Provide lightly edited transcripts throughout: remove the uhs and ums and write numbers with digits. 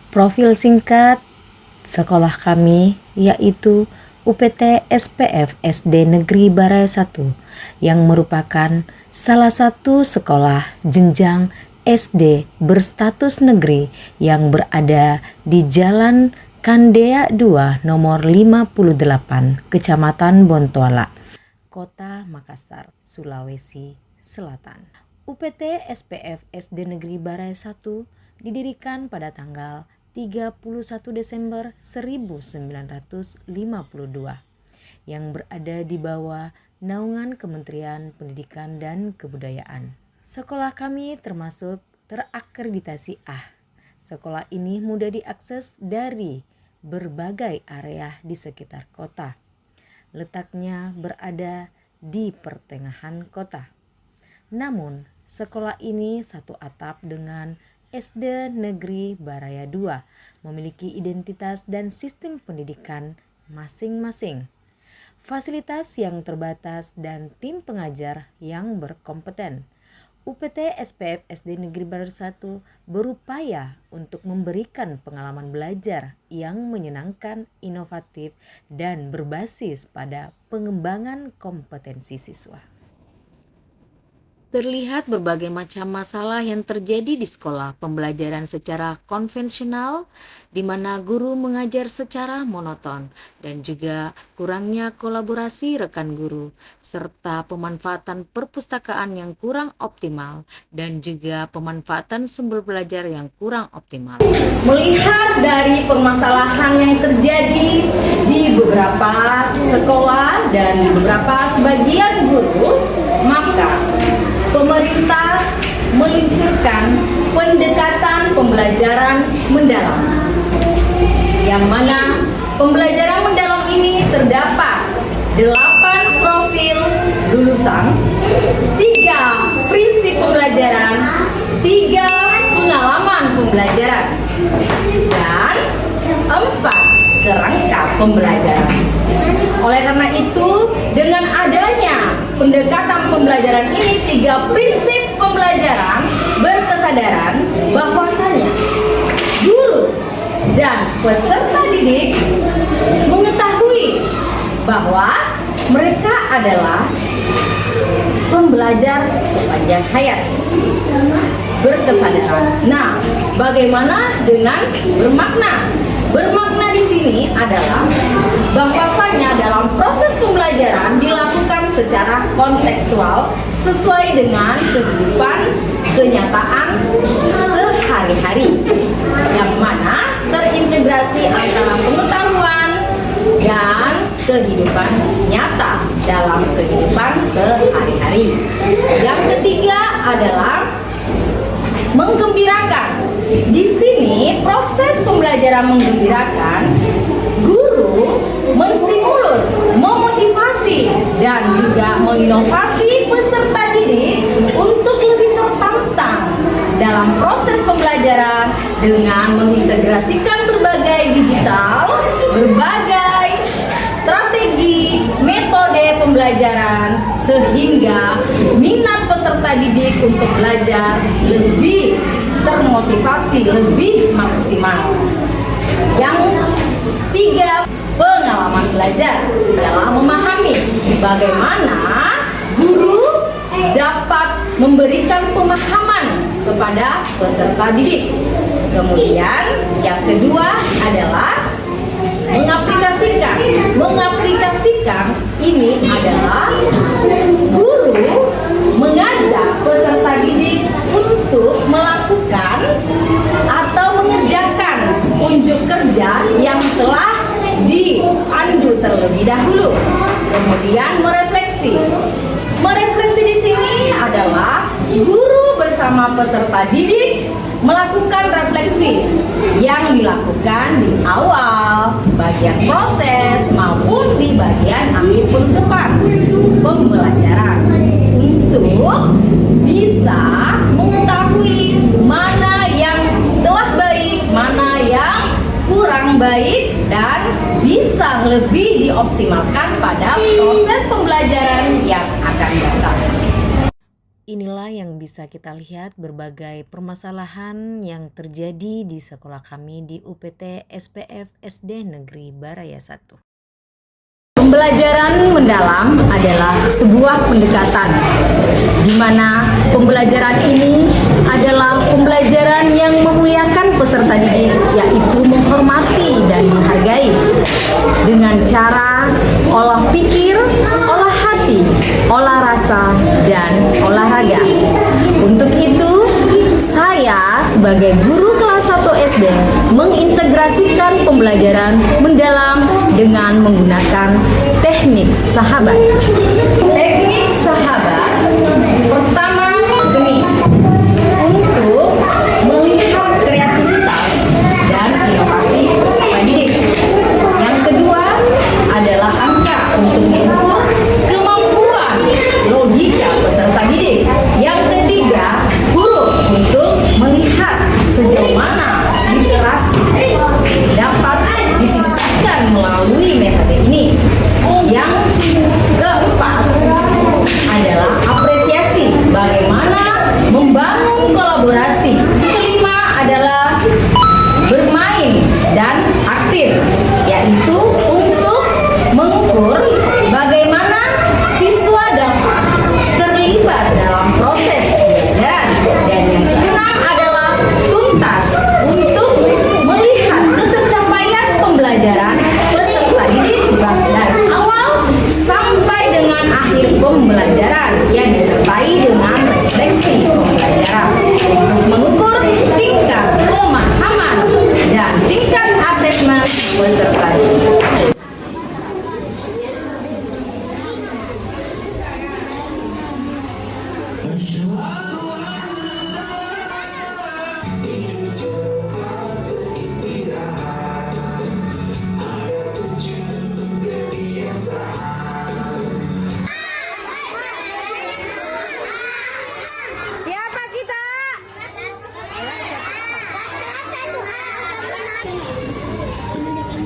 Profil singkat sekolah kami yaitu UPT SPF SD Negeri Barai 1 yang merupakan salah satu sekolah jenjang SD berstatus negeri yang berada di Jalan Kandea 2 nomor 58 Kecamatan Bontoala, Kota Makassar, Sulawesi Selatan. UPT SPF SD Negeri Barai 1 didirikan pada tanggal 31 Desember 1952 yang berada di bawah naungan Kementerian Pendidikan dan Kebudayaan. Sekolah kami termasuk terakreditasi A. Sekolah ini mudah diakses dari berbagai area di sekitar kota. Letaknya berada di pertengahan kota. Namun, sekolah ini satu atap dengan SD Negeri Baraya 2 memiliki identitas dan sistem pendidikan masing-masing, fasilitas yang terbatas dan tim pengajar yang berkompeten. UPT SPF SD Negeri Baraya 1 berupaya untuk memberikan pengalaman belajar yang menyenangkan, inovatif, dan berbasis pada pengembangan kompetensi siswa. Terlihat berbagai macam masalah yang terjadi di sekolah pembelajaran secara konvensional, di mana guru mengajar secara monoton, dan juga kurangnya kolaborasi rekan guru, serta pemanfaatan perpustakaan yang kurang optimal, dan juga pemanfaatan sumber belajar yang kurang optimal. Melihat dari permasalahan yang terjadi di beberapa sekolah dan di beberapa sebagian guru, maka pemerintah meluncurkan pendekatan pembelajaran mendalam, yang mana pembelajaran mendalam ini terdapat 8 profil lulusan, 3 prinsip pembelajaran, 3 pengalaman pembelajaran, dan 4 kerangka pembelajaran. Oleh karena itu, dengan adanya pendekatan pembelajaran ini, 3 prinsip pembelajaran berkesadaran bahwasanya guru dan peserta didik mengetahui bahwa mereka adalah pembelajar sepanjang hayat. Berkesadaran. Nah, bagaimana dengan bermakna? Bermakna di sini adalah bahwasanya dalam proses pembelajaran dilakukan secara kontekstual sesuai dengan kehidupan kenyataan sehari-hari, yang mana terintegrasi antara pengetahuan dan kehidupan nyata dalam kehidupan sehari-hari. Yang ketiga adalah menggembirakan. Di sini proses pembelajaran menggembirakan, guru menstimulus, memotivasi, dan juga menginovasi peserta didik untuk lebih tertantang dalam proses pembelajaran dengan mengintegrasikan berbagai digital, berbagai strategi, metode pembelajaran, sehingga minat peserta didik untuk belajar lebih termotivasi, lebih maksimal. Yang 3, pengalaman belajar dalam memahami bagaimana guru dapat memberikan pemahaman kepada peserta didik. Kemudian yang kedua adalah mengaplikasikan ini adalah guru mengajak peserta didik untuk melakukan atau mengerjakan unjuk kerja yang telah dipandu terlebih dahulu. Kemudian merefleksi di sini adalah guru bersama peserta didik melakukan refleksi yang dilakukan di awal, bagian proses, maupun di bagian akhir penutupan pembelajaran untuk bisa mengetahui mana yang telah baik, mana yang kurang baik, dan bisa lebih dioptimalkan pada proses pembelajaran yang akan datang. inilah yang bisa kita lihat berbagai permasalahan yang terjadi di sekolah kami di UPT SPF SD Negeri Baraya 1. Pembelajaran mendalam adalah sebuah pendekatan di mana pembelajaran ini adalah pembelajaran yang memuliakan peserta didik, yaitu menghormati dan menghargai dengan cara olah pikir, olah hati, olah rasa, dan olahraga. Untuk itu, saya sebagai guru kelas 1 SD mengintegrasikan pembelajaran mendalam dengan menggunakan teknik sahabat. Teknik sahabat pertama, seni untuk melihat kreativitas dan inovasi peserta didik. Yang kedua adalah angka untuk mengukur kemampuan logika peserta didik. Yang ketiga, huruf untuk melihat sejauh mana literasi dapat disisipkan melalui metode ini. Yang keempat adalah apresiasi, bagaimana membangun kolaborasi. Yang kelima adalah bermain dan aktif, yaitu untuk mengukur bagaimana siswa dapat terlibat dalam proses pembelajaran. Dan yang keenam adalah tuntas untuk melihat ketercapaian pembelajaran peserta didik dari awal sampai dengan akhir pembelajaran yang disertai dengan refleksi pembelajaran untuk mengukur tingkat pemahaman dan tingkat asesmen peserta didik. Siapa kita?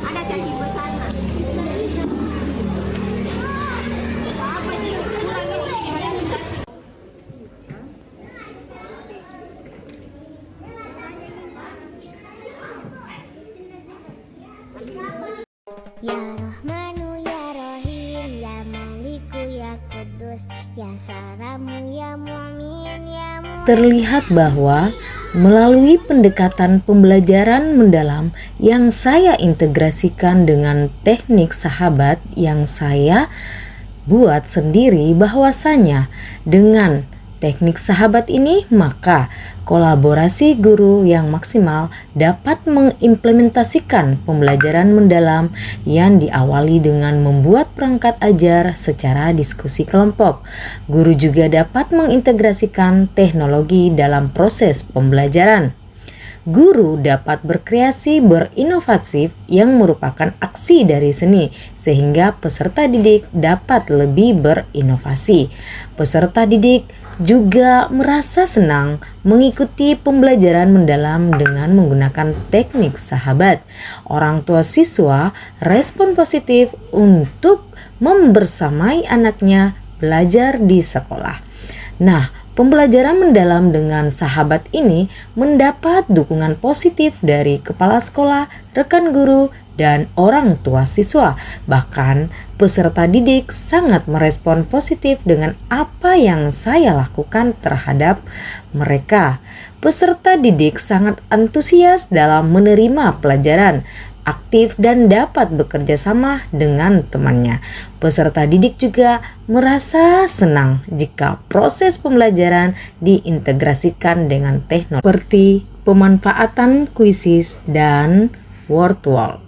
Ada caki bersana. Apa sih? Ya Rahmanu ya Rahim ya Maliku ya Kudus ya Salamu ya Mu'min ya Terlihat bahwa melalui pendekatan pembelajaran mendalam yang saya integrasikan dengan teknik sahabat yang saya buat sendiri, bahwasanya dengan teknik sahabat ini maka kolaborasi guru yang maksimal dapat mengimplementasikan pembelajaran mendalam yang diawali dengan membuat perangkat ajar secara diskusi kelompok. Guru juga dapat mengintegrasikan teknologi dalam proses pembelajaran. Guru dapat berkreasi berinovatif yang merupakan aksi dari seni sehingga peserta didik dapat lebih berinovasi. Peserta didik juga merasa senang mengikuti pembelajaran mendalam dengan menggunakan teknik sahabat. Orang tua siswa respon positif untuk membersamai anaknya belajar di sekolah. Nah, pembelajaran mendalam dengan sahabat ini mendapat dukungan positif dari kepala sekolah, rekan guru, dan orang tua siswa. Bahkan peserta didik sangat merespon positif dengan apa yang saya lakukan terhadap mereka. Peserta didik sangat antusias dalam menerima pelajaran, aktif dan dapat bekerja sama dengan temannya. Peserta didik juga merasa senang jika proses pembelajaran diintegrasikan dengan teknologi seperti pemanfaatan kuisis dan word wall.